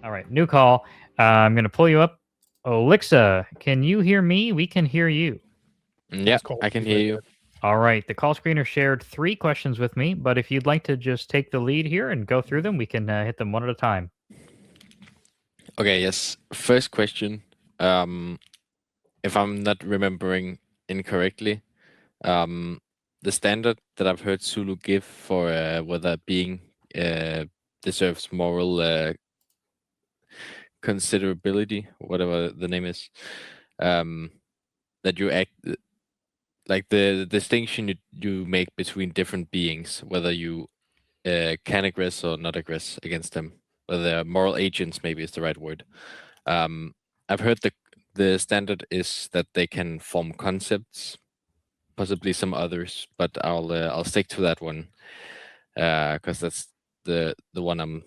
All right, new call. I'm going to pull you up. Alexa, can you hear me? We can hear you. Yeah, I can hear you. All right, the call screener shared 3 questions with me, but if you'd like to just take the lead here and go through them, we can hit them one at a time. Okay, yes. First question. If I'm not remembering incorrectly, the standard that I've heard Zulu give for whether a being deserves moral considerability, whatever the name is, that you act like the distinction you make between different beings, whether you can aggress or not aggress against them, whether they're moral agents, maybe is the right word. I've heard the standard is that they can form concepts, possibly some others, but I'll stick to that one because that's the one I'm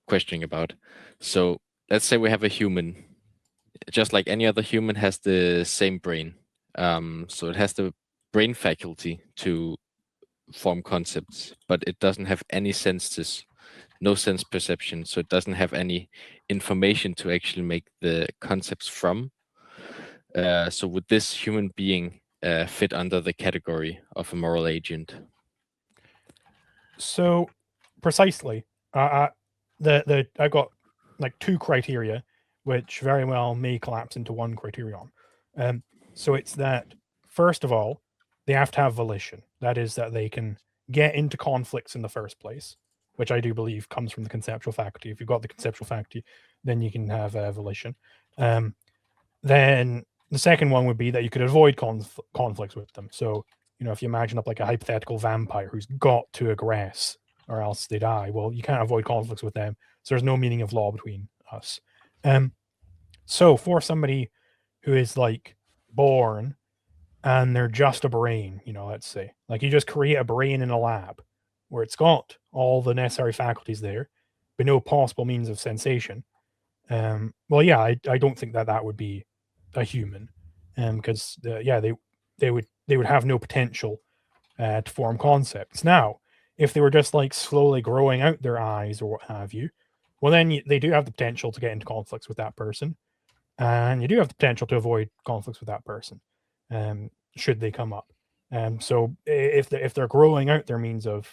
questioning about. So let's say we have a human, just like any other human, has the same brain. So it has the brain faculty to form concepts, but it doesn't have any senses, no sense perception, so it doesn't have any information to actually make the concepts from. So would this human being fit under the category of a moral agent? So, precisely, I've got like 2 criteria, which very well may collapse into one criterion. So it's that first of all, they have to have volition. That is, that they can get into conflicts in the first place, which I do believe comes from the conceptual faculty. If you've got the conceptual faculty, then you can have volition. Then the second one would be that you could avoid conflicts with them. So, if you imagine up like a hypothetical vampire who's got to aggress or else they die, well, you can't avoid conflicts with them. So there's no meaning of law between us. So for somebody who is like born and they're just a brain, let's say, like you just create a brain in a lab where it's got all the necessary faculties there, but no possible means of sensation. Well, yeah, I don't think that would be a human, because they would have no potential to form concepts. Now, if they were just like slowly growing out their eyes or what have you, well, then they do have the potential to get into conflicts with that person, and you do have the potential to avoid conflicts with that person, should they come up. So if they're growing out their means of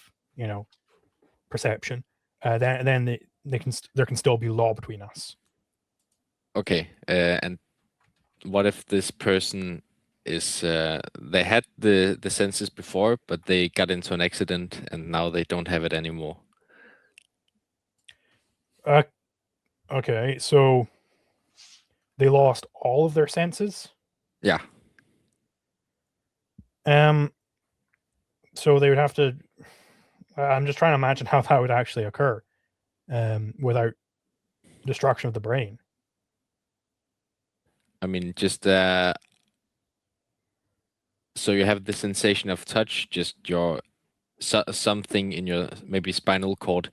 perception, then there can still be law between us. Okay, and what if this person is they had the senses before, but they got into an accident and now they don't have it anymore? Okay, so they lost all of their senses. Yeah. So they would have to. I'm just trying to imagine how that would actually occur, without destruction of the brain. I mean, just so you have the sensation of touch, just your something in your maybe spinal cord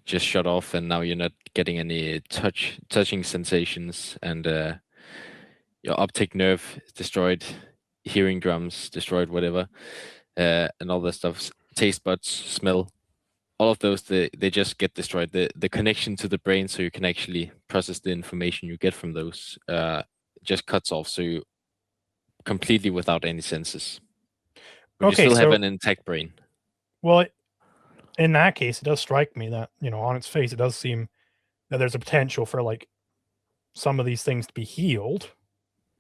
just shut off, and now you're not getting any touching sensations, and your optic nerve is destroyed, hearing drums destroyed, whatever, and all that stuff, taste buds, smell, all of those, they just get destroyed. The connection to the brain, so you can actually process the information you get from those, just cuts off, so you completely without any senses. But you still have an intact brain. Well, in that case, it does strike me that, on its face, it does seem that there's a potential for like some of these things to be healed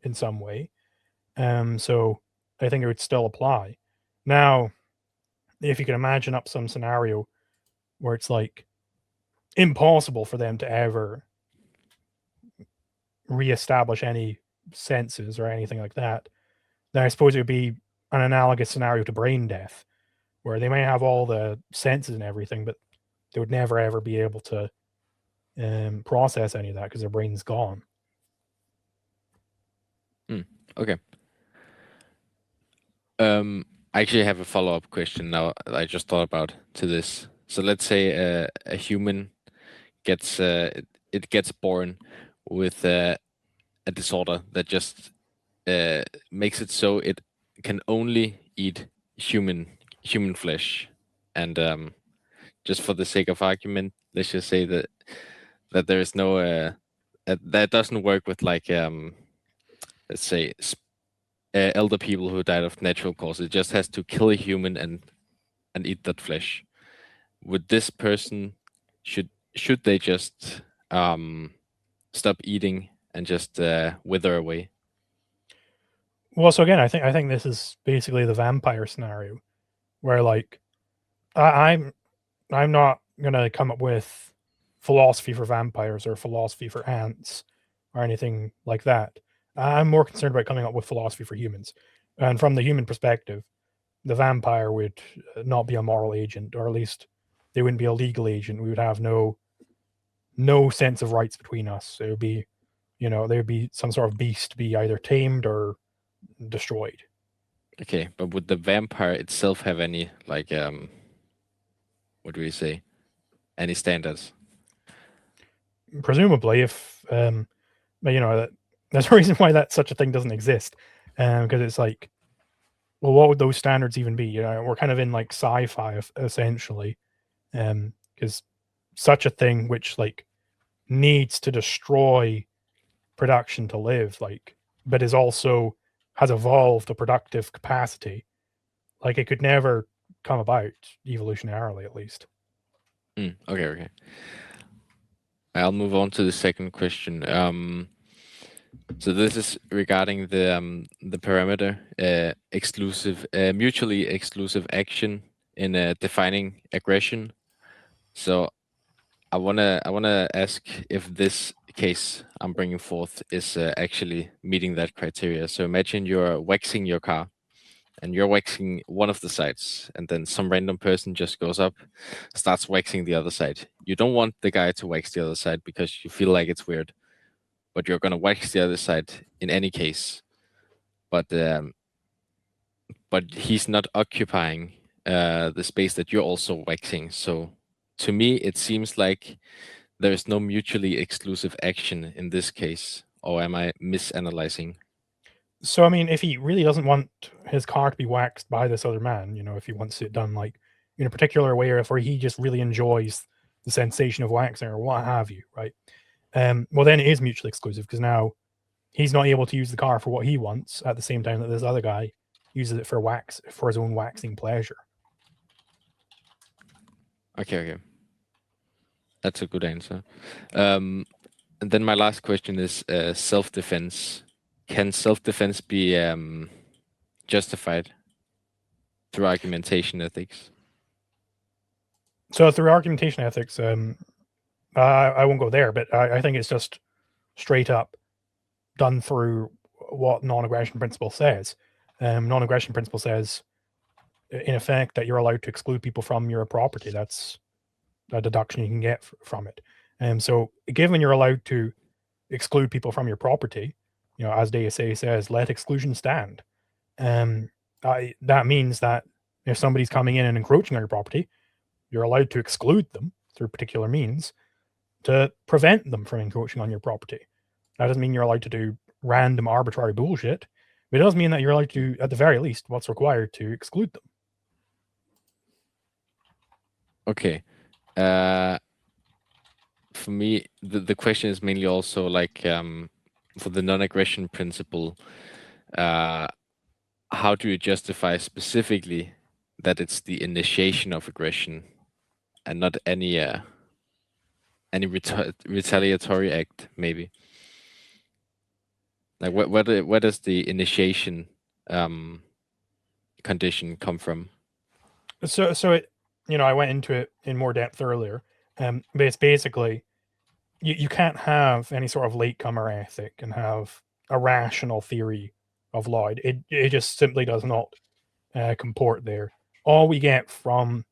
in some way. So I think it would still apply. Now, if you can imagine up some scenario where it's like impossible for them to ever reestablish any senses or anything like that, then I suppose it would be an analogous scenario to brain death, where they may have all the senses and everything, but they would never ever be able to process any of that because their brain's gone. Okay. I actually have a follow-up question now I just thought about to this. So let's say a human gets it gets born with a disorder that just makes it so it can only eat human flesh, and just for the sake of argument, let's just say that that there is no that doesn't work with like let's say elder people who died of natural causes. It just has to kill a human and eat that flesh. Would this person should they just stop eating and just wither away? Well, so again, I think this is basically the vampire scenario, where like I'm not gonna come up with philosophy for vampires or philosophy for ants or anything like that. I'm more concerned about coming up with philosophy for humans. And from the human perspective, the vampire would not be a moral agent, or at least they wouldn't be a legal agent. We would have no sense of rights between us. It would be, there would be some sort of beast to be either tamed or destroyed. Okay, but would the vampire itself have any like what do we say? Any standards? Presumably, if there's a reason why that such a thing doesn't exist, because it's like, well, what would those standards even be? We're kind of in like sci-fi essentially, because such a thing which like needs to destroy production to live, like, but is also has evolved a productive capacity, like it could never come about evolutionarily, at least. Okay. I'll move on to the second question. So this is regarding the parameter mutually exclusive action in defining aggression. So I wanna ask if this case I'm bringing forth is actually meeting that criteria. So imagine you're waxing your car, and you're waxing one of the sides, and then some random person just goes up, starts waxing the other side. You don't want the guy to wax the other side because you feel like it's weird, but you're gonna wax the other side in any case. But he's not occupying the space that you're also waxing. So to me, it seems like there is no mutually exclusive action in this case. Or am I misanalyzing? So, I mean, if he really doesn't want his car to be waxed by this other man, if he wants it done like in a particular way, or if he just really enjoys the sensation of waxing or what have you, right? Well, then it is mutually exclusive, because now he's not able to use the car for what he wants at the same time that this other guy uses it for his own waxing pleasure. Okay. That's a good answer. And then my last question is self-defense. Can self-defense be justified through argumentation ethics? So through argumentation ethics, I won't go there, but I think it's just straight up done through what non-aggression principle says. Non-aggression principle says, in effect, that you're allowed to exclude people from your property. That's a deduction you can get from it. So given you're allowed to exclude people from your property, as DSA says, let exclusion stand. That means that if somebody's coming in and encroaching on your property, you're allowed to exclude them through particular means to prevent them from encroaching on your property. That doesn't mean you're allowed to do random arbitrary bullshit, but it does mean that you're allowed to, at the very least, what's required to exclude them. Okay. For me, the question is mainly also like for the non-aggression principle, how do you justify specifically that it's the initiation of aggression and not any retaliatory act, maybe? Like where does the initiation condition come from? So it, I went into it in more depth earlier, but it's basically you can't have any sort of latecomer ethic and have a rational theory of law. It just simply does not comport there. All we get from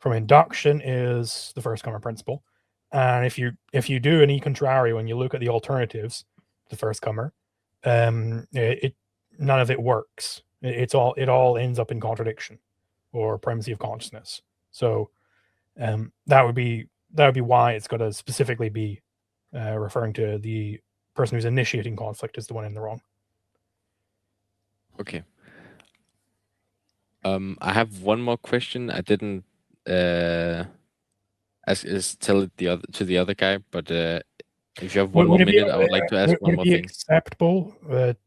induction is the first comer principle, and if you do an e contrario and you look at the alternatives, the first comer, none of it works. It all ends up in contradiction or primacy of consciousness. So that would be why it's got to specifically be referring to the person who's initiating conflict is the one in the wrong. Okay. I have one more question. I tell it to the other guy. But if you have Would- one more would it be- minute, I would like to ask would one it more be thing. acceptable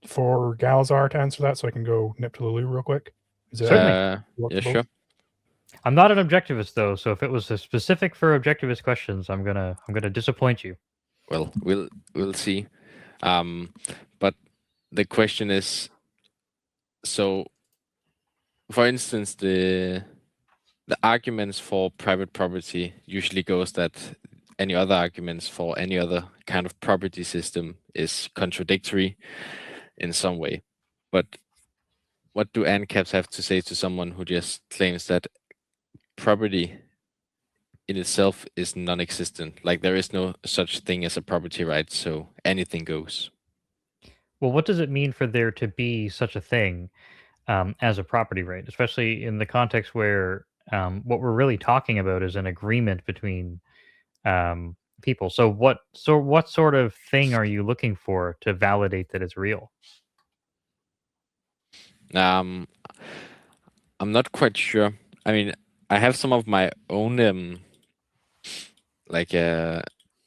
for Galazar to answer that, so I can go nip to the loo real quick? Is it Certainly. Yeah, workable? sure. I'm not an objectivist though, so if it was a specific for objectivist questions, I'm gonna disappoint you. Well, we'll see. But the question is, so for instance, the arguments for private property usually goes that any other arguments for any other kind of property system is contradictory in some way. But what do ANCAPs have to say to someone who just claims that property in itself is non-existent? Like there is no such thing as a property right, so anything goes. Well, what does it mean for there to be such a thing as a property right, especially in the context where what we're really talking about is an agreement between people? So what sort of thing are you looking for to validate that it's real? I'm not quite sure. I mean, I have some of my own like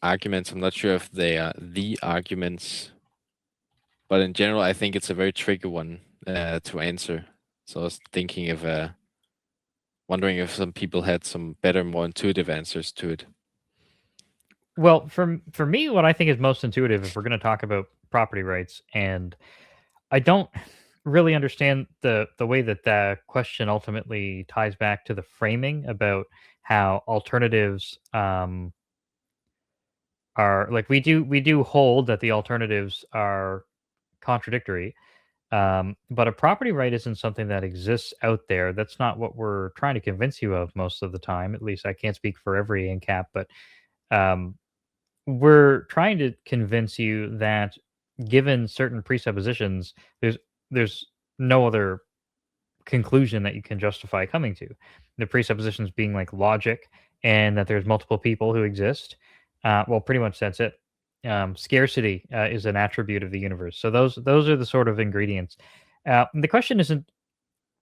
arguments. I'm not sure if they are the arguments, but in general, I think it's a very tricky one to answer. So I was thinking of wondering if some people had some better, more intuitive answers to it. Well, for me, what I think is most intuitive, if we're going to talk about property rights, and I don't really understand the way that the question ultimately ties back to the framing about how alternatives are like we do hold that the alternatives are contradictory. But a property right isn't something that exists out there. That's not what we're trying to convince you of most of the time. At least I can't speak for every ANCAP, but um, we're trying to convince you that given certain presuppositions, there's no other conclusion that you can justify coming to. The presuppositions being like logic and that there's multiple people who exist. Well, pretty much that's it. Scarcity is an attribute of the universe. So those are the sort of ingredients. The question isn't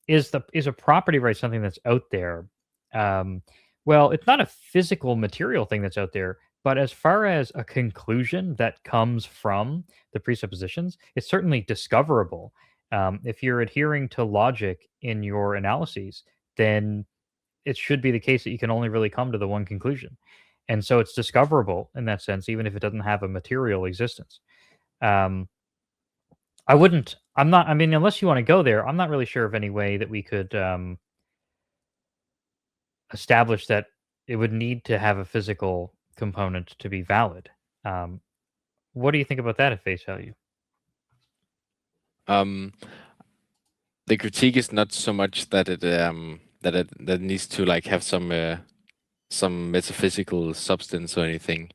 is a property right something that's out there? Well, it's not a physical material thing that's out there, but as far as a conclusion that comes from the presuppositions, it's certainly discoverable. If you're adhering to logic in your analyses, then it should be the case that you can only really come to the one conclusion. And so it's discoverable in that sense, even if it doesn't have a material existence. I'm not, I mean, unless you want to go there, I'm not really sure of any way that we could establish that it would need to have a physical component to be valid. What do you think about that at face value? The critique is not so much that it needs to like have some metaphysical substance or anything.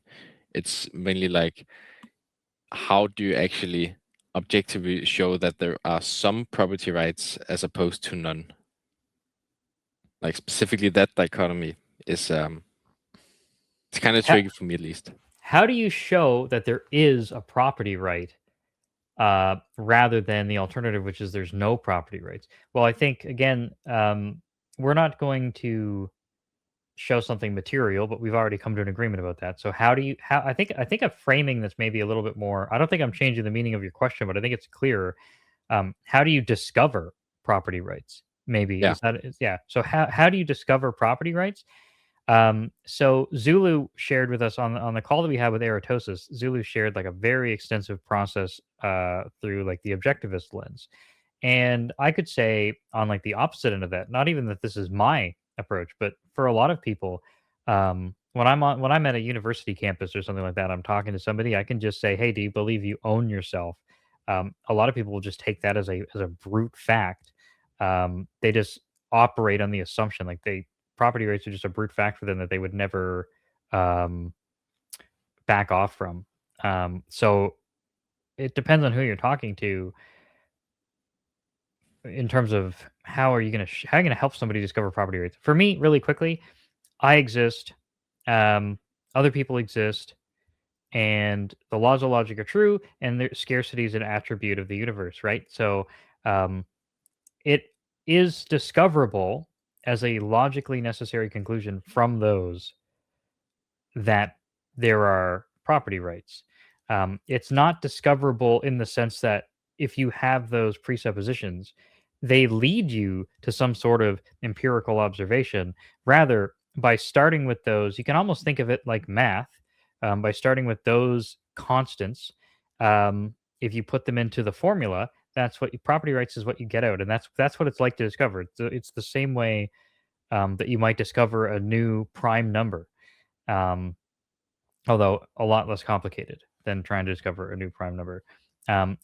It's mainly like, how do you actually objectively show that there are some property rights as opposed to none? Like specifically that dichotomy is it's kind of tricky for me at least. How do you show that there is a property right rather than the alternative, which is there's no property rights? Well, I think again, we're not going to show something material, but we've already come to an agreement about that. So how I think a framing that's maybe a little bit more, I don't think I'm changing the meaning of your question, but I think it's clearer. How do you discover property rights? Maybe Yeah. So how do you discover property rights? So Zulu shared with us on the call that we had with Eratosis. Zulu shared like a very extensive process through like the objectivist lens. And I could say on like the opposite end of that, not even that this is my approach, but for a lot of people, when I'm at a university campus or something like that, I'm talking to somebody, I can just say, "Hey, do you believe you own yourself?" A lot of people will just take that as a brute fact. They just operate on the assumption like property rights are just a brute fact for them that they would never back off from. So it depends on who you're talking to in terms of how are you going to help somebody discover property rights. For me, really quickly, I exist, other people exist, and the laws of logic are true, and scarcity is an attribute of the universe, right? So it is discoverable as a logically necessary conclusion from those that there are property rights. It's not discoverable in the sense that if you have those presuppositions, they lead you to some sort of empirical observation. Rather, by starting with those, you can almost think of it like math. By starting with those constants, if you put them into the formula, that's what property rights is what you get out, and that's what it's like to discover. It's the same way that you might discover a new prime number, um, although a lot less complicated than trying to discover a new prime number.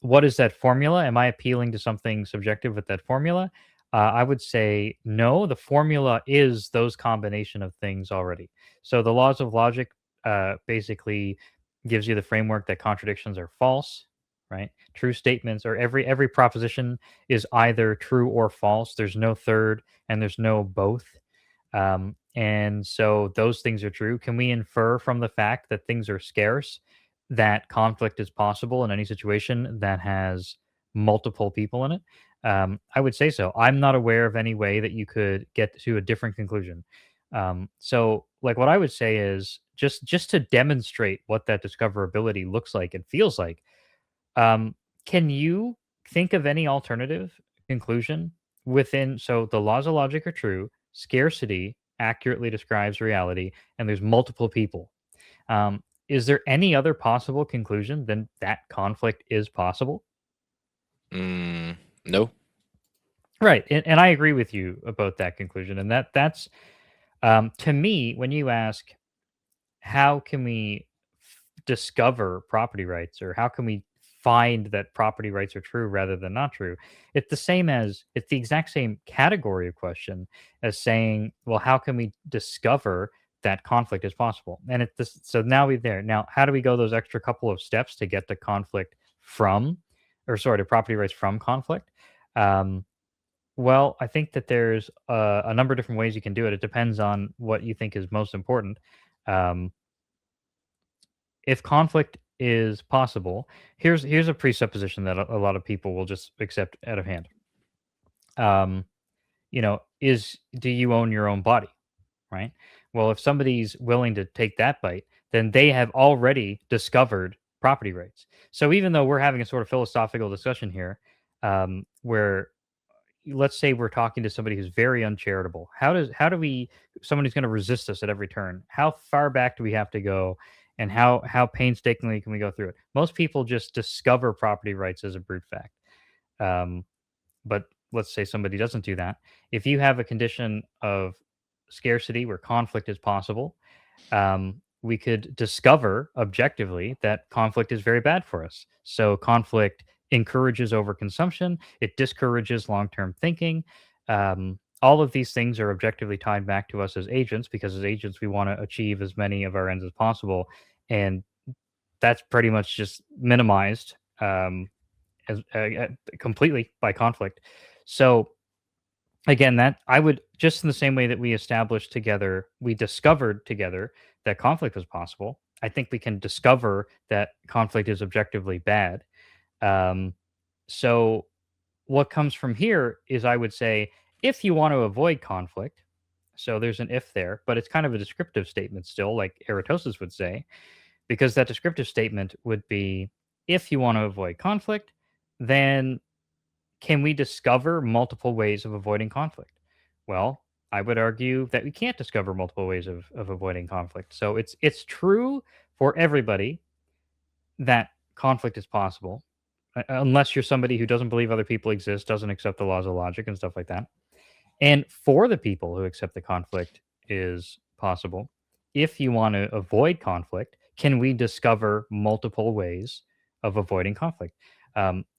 What is that formula? Am I appealing to something subjective with that formula? I would say no. The formula is those combination of things already. So the laws of logic basically gives you the framework that contradictions are false, right? True statements, or every proposition is either true or false. There's no third, and there's no both. And so those things are true. Can we infer from the fact that things are scarce that conflict is possible in any situation that has multiple people in it? I would say so. I'm not aware of any way that you could get to a different conclusion. So, like, what I would say is just to demonstrate what that discoverability looks like and feels like. Can you think of any alternative conclusion within? So the laws of logic are true. Scarcity accurately describes reality, and there's multiple people. Is there any other possible conclusion than that conflict is possible? No. Right, and I agree with you about that conclusion, and that's to me, when you ask how can we discover property rights, or how can we find that property rights are true rather than not true, it's the exact same category of question as saying, well, how can we discover that conflict is possible? And it's this, so now we're there. Now, how do we go those extra couple of steps to get to conflict from, or sorry, to property rights from conflict? Well, I think that there's a number of different ways you can do it. It depends on what you think is most important. If conflict is possible, here's a presupposition that a lot of people will just accept out of hand. Is do you own your own body, right? Well, if somebody's willing to take that bite, then they have already discovered property rights. So even though we're having a sort of philosophical discussion here, where let's say we're talking to somebody who's very uncharitable, someone who's going to resist us at every turn, how far back do we have to go, and how painstakingly can we go through it? Most people just discover property rights as a brute fact. But let's say somebody doesn't do that. If you have a condition of scarcity where conflict is possible, we could discover objectively that conflict is very bad for us. So conflict encourages overconsumption, it discourages long-term thinking. All of these things are objectively tied back to us as agents, because as agents we want to achieve as many of our ends as possible, and that's pretty much just minimized completely by conflict. So again, that I would, just in the same way that we discovered together that conflict was possible, I think we can discover that conflict is objectively bad. So what comes from here is, I would say, if you want to avoid conflict, so there's an if there, but it's kind of a descriptive statement still, like Eratosthenes would say, because that descriptive statement would be, if you want to avoid conflict, then can we discover multiple ways of avoiding conflict? Well, I would argue that we can't discover multiple ways of avoiding conflict. So it's true for everybody that conflict is possible, unless you're somebody who doesn't believe other people exist, doesn't accept the laws of logic and stuff like that. And for the people who accept the conflict is possible, if you want to avoid conflict, can we discover multiple ways of avoiding conflict?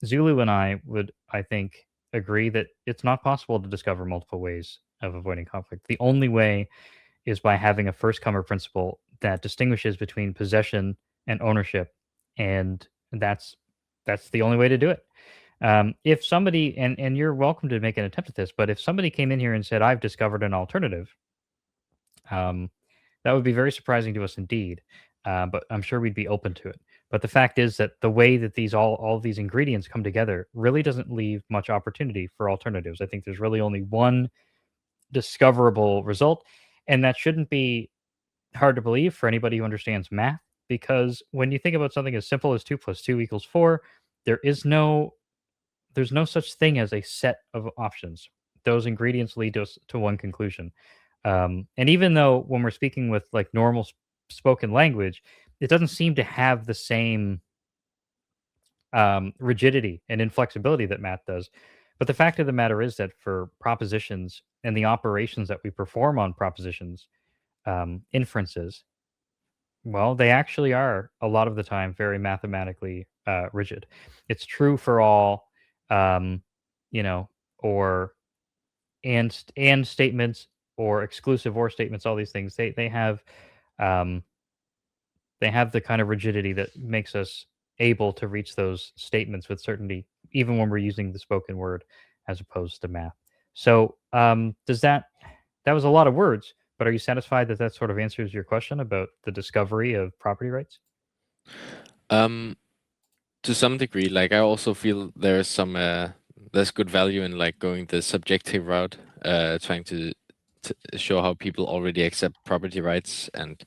Zulu and I would, I think, agree that it's not possible to discover multiple ways of avoiding conflict. The only way is by having a first comer principle that distinguishes between possession and ownership, and that's the only way to do it. If somebody, and you're welcome to make an attempt at this, but if somebody came in here and said, I've discovered an alternative, that would be very surprising to us indeed. But I'm sure we'd be open to it. But the fact is that the way that all these ingredients come together really doesn't leave much opportunity for alternatives. I think there's really only one discoverable result, and that shouldn't be hard to believe for anybody who understands math, because when you think about something as simple as 2 + 2 = 4, there's no such thing as a set of options. Those ingredients lead us to one conclusion. And even though when we're speaking with like normal spoken language, it doesn't seem to have the same rigidity and inflexibility that math does. But the fact of the matter is that for propositions and the operations that we perform on propositions, inferences, well, they actually are a lot of the time very mathematically rigid. It's true for all, you know, or and statements, or exclusive or statements. All these things um, they have the kind of rigidity that makes us able to reach those statements with certainty, even when we're using the spoken word as opposed to math. So, does that was a lot of words, but are you satisfied that that sort of answers your question about the discovery of property rights? To some degree, like I also feel there's some there's good value in like going the subjective route, trying to show how people already accept property rights, and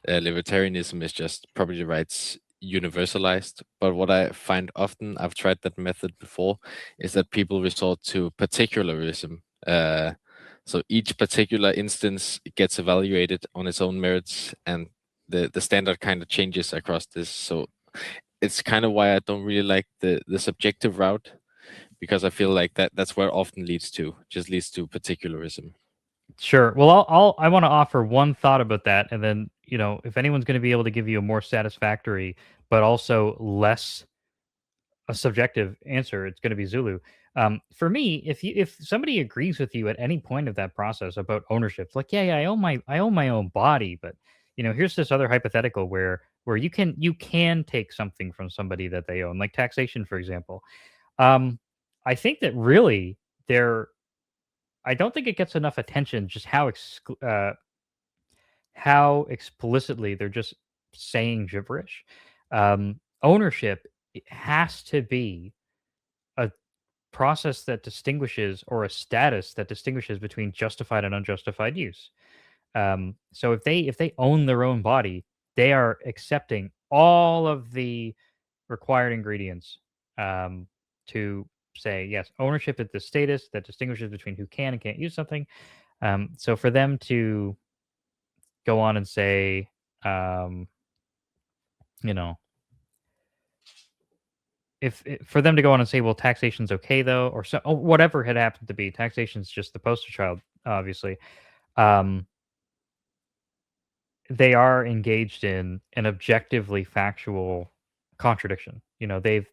libertarianism is just property rights universalized. But what I find often, I've tried that method before, is that people resort to particularism. So each particular instance gets evaluated on its own merits, and the standard kind of changes across this. So it's kind of why I don't really like the subjective route, because I feel like that's where it often leads to, just leads to particularism. Sure. Well, I want to offer one thought about that, and then if anyone's going to be able to give you a more satisfactory, but also less a subjective answer, it's going to be Zulu. For me, if somebody agrees with you at any point of that process about ownership, like yeah, I own my own body, but here's this other hypothetical where you can take something from somebody that they own, like taxation, for example. I think that really I don't think it gets enough attention just how explicitly they're just saying gibberish. Ownership has to be a process that distinguishes, or a status that distinguishes between justified and unjustified use. So if they own their own body, they are accepting all of the required ingredients to say yes, ownership is the status that distinguishes between who can and can't use something. So for them to go on and say, you know, for them to go on and say, well, taxation's okay though, or so, whatever had happened to be, taxation's just the poster child, obviously. They are engaged in an objectively factual contradiction. They're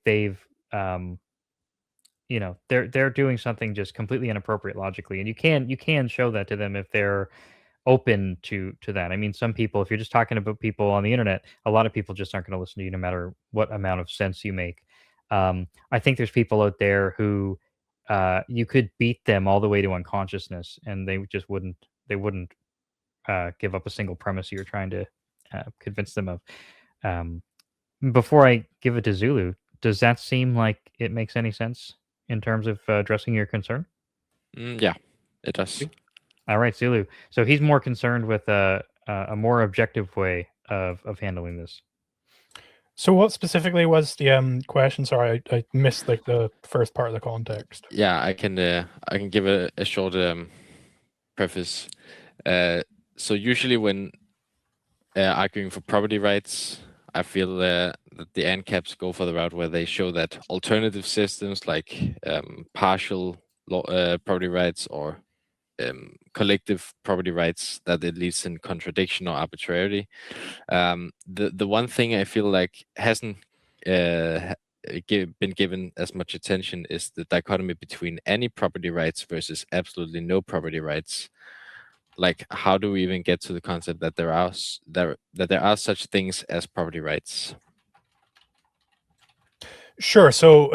doing something just completely inappropriate logically, and you can show that to them if they're open to that. I mean, some people, if you're just talking about people on the internet, a lot of people just aren't going to listen to you no matter what amount of sense you make. I think there's people out there who you could beat them all the way to unconsciousness, and they wouldn't give up a single premise you're trying to convince them of. Before I give it to Zulu, does that seem like it makes any sense in terms of addressing your concern? Yeah, it does. All right, Zulu. So he's more concerned with a more objective way of handling this. So what specifically was the question? Sorry, I missed like the first part of the context. Yeah, I can give a short preface. So usually when arguing for property rights, I feel that the ANCAPs go for the route where they show that alternative systems like partial property rights or collective property rights, that it leads in contradiction or arbitrarity. The one thing I feel like hasn't been given as much attention is the dichotomy between any property rights versus absolutely no property rights. Like, how do we even get to the concept that there are such things as property rights? Sure. So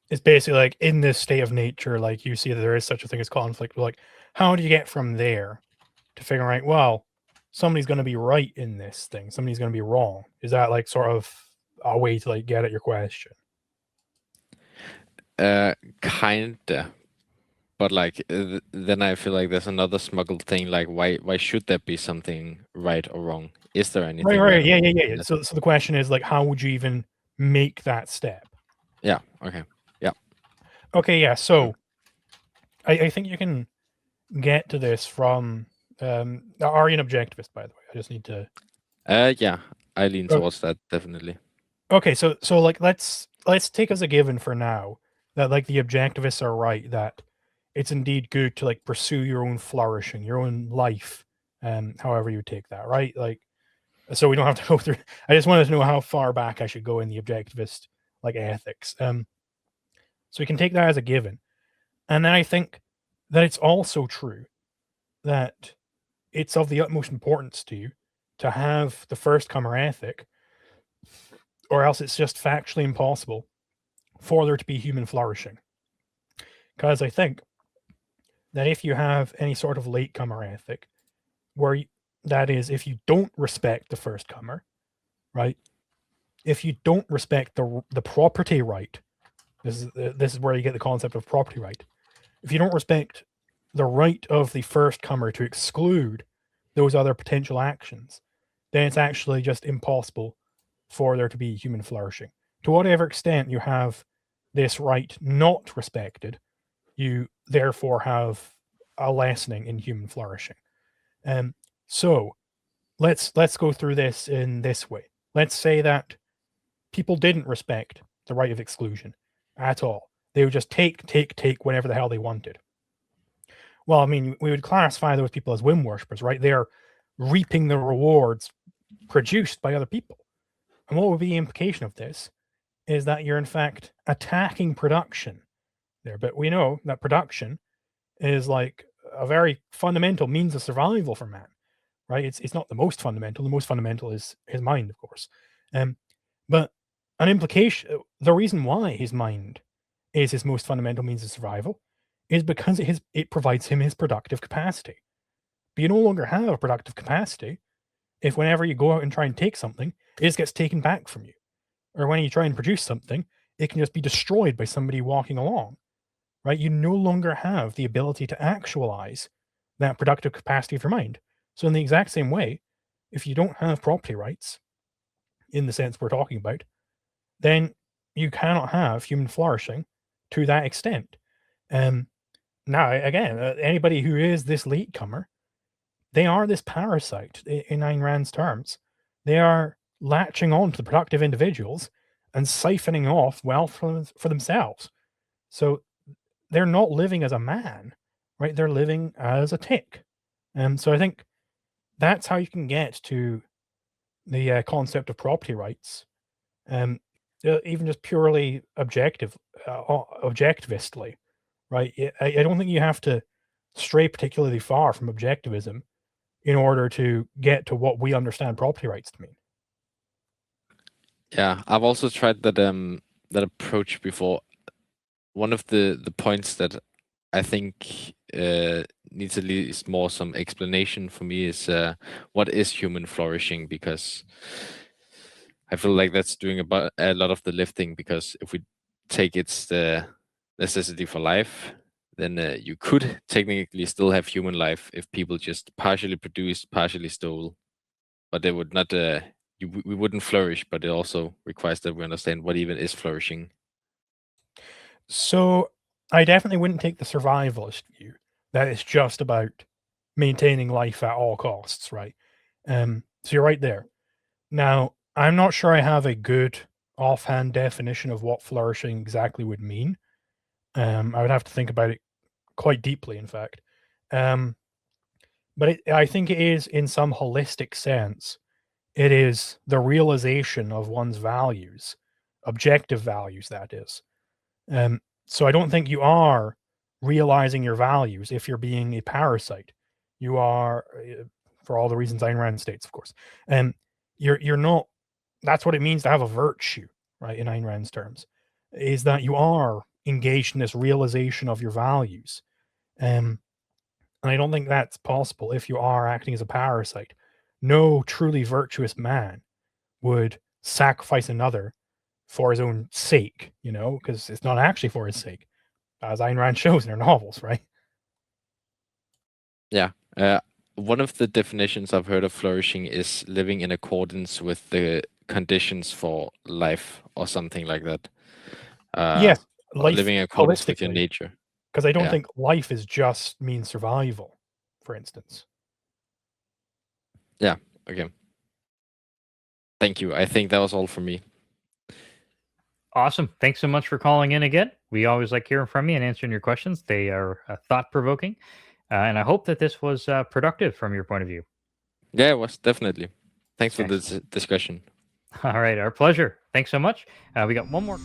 it's basically like in this state of nature, like you see that there is such a thing as conflict. Like, how do you get from there to figure out, well, somebody's going to be right in this thing, somebody's going to be wrong? Is that like sort of a way to like get at your question? Kinda. But like then I feel like there's another smuggled thing. Like why should there be something right or wrong? Is there anything Right. right or Yeah. wrong? Yeah. So the question is, like, how would you even make that step? Yeah. Okay. Okay. Yeah. So I think you can get to this from are you an objectivist, by the way? I just need to. Yeah. I lean Oh. towards that definitely. Okay, so like let's take as a given for now that like the objectivists are right, that it's indeed good to like pursue your own flourishing, your own life, however you take that, right? Like, so we don't have to go through. I just wanted to know how far back I should go in the objectivist like ethics. So we can take that as a given, and then I think that it's also true that it's of the utmost importance to you to have the first comer ethic, or else it's just factually impossible for there to be human flourishing. Because I think that if you have any sort of latecomer ethic, where that is, if you don't respect the first comer, right? If you don't respect the property right, this is where you get the concept of property right. If you don't respect the right of the first comer to exclude those other potential actions, then it's actually just impossible for there to be human flourishing. To whatever extent you have this right not respected, you therefore have a lessening in human flourishing. So let's go through this in this way. Let's say that people didn't respect the right of exclusion at all. They would just take whenever the hell they wanted. Well, I mean, we would classify those people as whim worshippers, right? They are reaping the rewards produced by other people. And what would be the implication of this is that you're in fact attacking production there. But we know that production is like a very fundamental means of survival for man, right? It's not the most fundamental. The most fundamental is his mind, of course. But an implication, the reason why his mind is his most fundamental means of survival is because it provides him his productive capacity. But you no longer have a productive capacity if whenever you go out and try and take something, it just gets taken back from you. Or when you try and produce something, it can just be destroyed by somebody walking along, right? You no longer have the ability to actualize that productive capacity of your mind. So in the exact same way, if you don't have property rights, in the sense we're talking about, then you cannot have human flourishing to that extent. Now, again, anybody who is this latecomer, they are this parasite in Ayn Rand's terms. They are latching on to the productive individuals and siphoning off wealth for themselves. So they're not living as a man, right? They're living as a tick. And so I think that's how you can get to the concept of property rights, even just purely objectivistly, right? I don't think you have to stray particularly far from objectivism in order to get to what we understand property rights to mean. Yeah, I've also tried that that approach before. One of the points that I think needs at least more some explanation for me is what is human flourishing, because I feel like that's doing a lot of the lifting, because if we take it's the necessity for life, then you could technically still have human life if people just partially produced, partially stole, but they would not we wouldn't flourish. But it also requires that we understand what even is flourishing. So I definitely wouldn't take the survivalist view that it's just about maintaining life at all costs, right? So you're right there. Now, I'm not sure I have a good offhand definition of what flourishing exactly would mean. I would have to think about it quite deeply, in fact. But I think it is, in some holistic sense, it is the realization of one's values, objective values, that is. So I don't think you are realizing your values if you're being a parasite. You are, for all the reasons Ayn Rand states, of course. You're not. That's what it means to have a virtue, right? In Ayn Rand's terms, is that you are engaged in this realization of your values. And I don't think that's possible if you are acting as a parasite. No truly virtuous man would sacrifice another for his own sake, because it's not actually for his sake. as Ayn Rand shows in her novels, right? One of the definitions I've heard of flourishing is living in accordance with the conditions for life or something like that. Yes, Or life living in accordance with your holistically, nature. because I don't Yeah. think life is just means survival, for instance. Okay. Thank you. I think that was all from me. Awesome. Thanks so much for calling in again. We always like hearing from you and answering your questions. They are thought provoking. And I hope that this was productive from your point of view. Yeah, it was definitely. Thanks for this Excellent. discussion. All right. Our pleasure. Thanks so much. We got one more.